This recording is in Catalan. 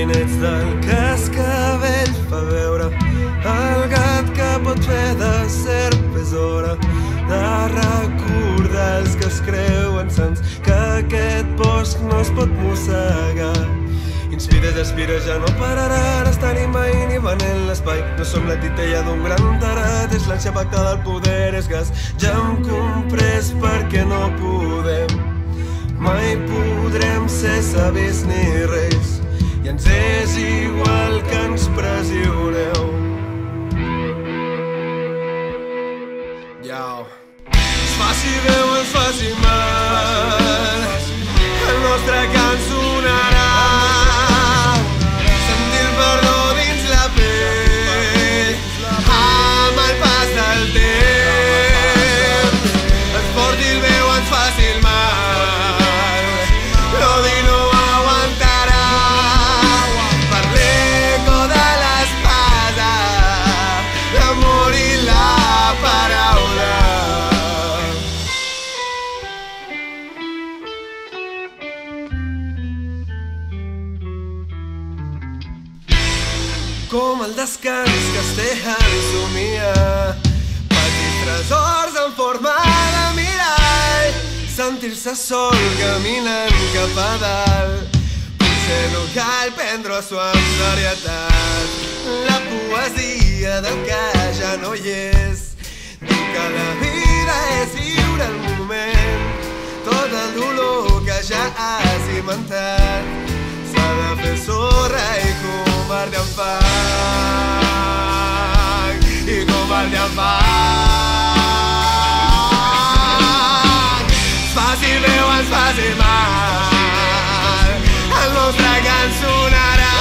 ginets del cascavell fa veure el gat que pot fer de serp. És hora de recordar els que es creuen sants que aquest bosc no es pot mossegar. Inspires, aspires, ja no pararan, estan imaint i venent l'espai. No som la titella d'un gran tarat, és l'ànsia pactada del poder, és gas. Ja em comprés perquè no podem, mai podrem ser savis ni reis, i ens és igual que ens pressioneu. Es faci bé o ens faci mal, el nostre cant sonarà. Sentir el perdó dins la pell amb el pas del temps. Ens porti el bé o ens faci el mal, l'odi no aguantarà. Per l'eco de l'espasa, l'amor i la paraula. Com el descans que es té en somiar, petits tresors en forma de mirall, sentir-se sol caminant cap a dalt. Potser no cal prendre s'ho amb serietat, la poesia del que ja no hi és. Diu que la vida és viure el moment, tot el dolor que ja has inventat s'ha de fer sorra i convertir en fang, i convertir en fang. Es faci bé o ens faci mal, el nostre cant sonarà.